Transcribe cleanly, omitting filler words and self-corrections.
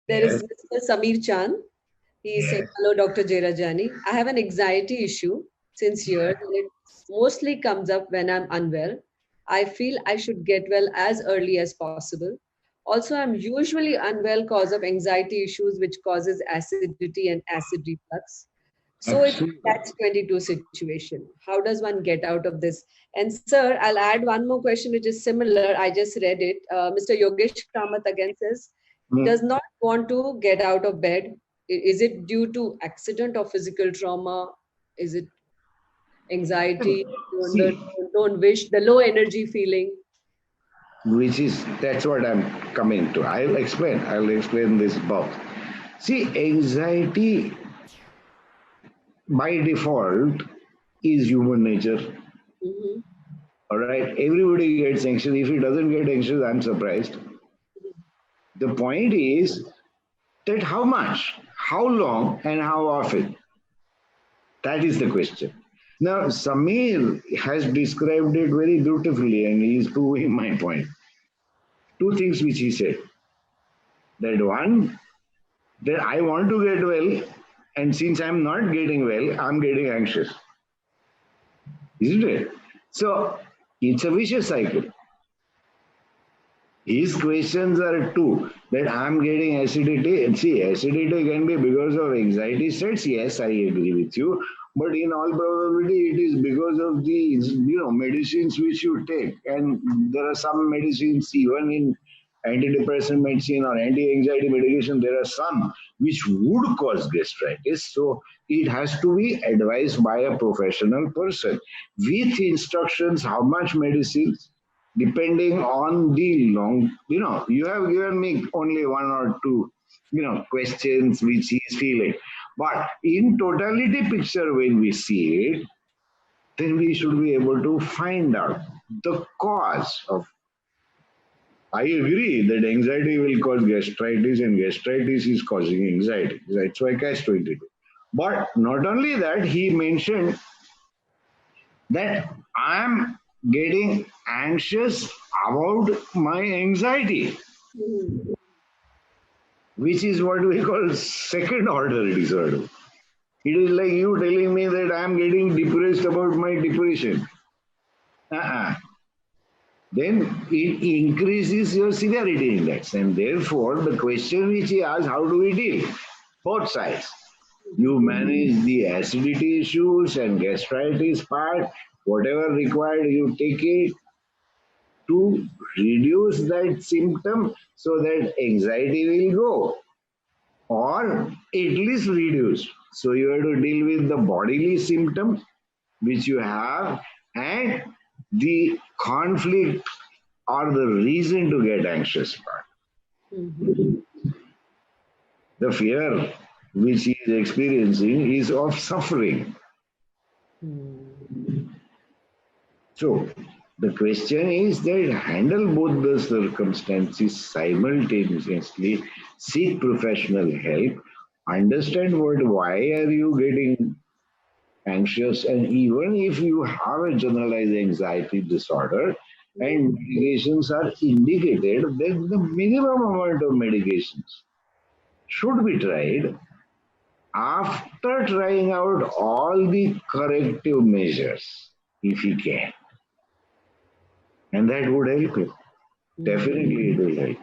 There is Mr. Samir Chand. He is saying, hello, Dr. Jairajani. I have an anxiety issue since years, and it mostly comes up when I'm unwell. I feel I should get well as early as possible. Also, I'm usually unwell cause of anxiety issues, which causes acidity and acid reflux. So it's a Absolutely. catch-22 situation. How does one get out of this? And sir, I'll add one more question which is similar. I just read it. Mr. Yogesh Kamath again says, does not want to get out of bed. Is it due to accident or physical trauma? Is it anxiety? See, Don't wish, the low energy feeling? that's what I'm coming to. I'll explain this both. See, anxiety by default is human nature. Mhm. All right, everybody gets anxious. If he doesn't get anxious, I'm surprised. The point is that how much, how long, and how often. That is the question. Now, Samir has described it very beautifully, and he is proving my point. Two things which he said. That one, that I want to get well, and since I'm not getting well, I'm getting anxious. Isn't it? So it's a vicious cycle. His questions are two, that I'm getting acidity. And see, acidity can be because of anxiety states. Yes, I agree with you. But in all probability, it is because of the medicines which you take. And there are some medicines, even in antidepressant medicine or anti-anxiety medication, there are some which would cause gastritis. So it has to be advised by a professional person with instructions how much medicines depending on the long, you have given me only one or two, questions which he is feeling. But in totality picture, when we see it, then we should be able to find out the cause of. I agree that anxiety will cause gastritis and gastritis is causing anxiety. That's why catch 22. But not only that, he mentioned that I'm getting anxious about my anxiety, Mhm. which is what we call second order disorder. It is like you telling me that I'm getting depressed about my depression. Uh-uh. Then it increases your severity index. And therefore, the question which he asked, how do we deal? Both sides. You manage the acidity issues and gastritis part, whatever required, you take it to reduce that symptom so that anxiety will go or at least reduce. So you have to deal with the bodily symptoms which you have and the conflict or the reason to get anxious part. Mhm. The fear which he is experiencing is of suffering. Mhm. So the question is that handle both the circumstances simultaneously, seek professional help, understand why are you getting anxious, and even if you have a generalized anxiety disorder and medications are indicated, then the minimum amount of medications should be tried after trying out all the corrective measures if you can. And that would help you. Mhm. Definitely it will help.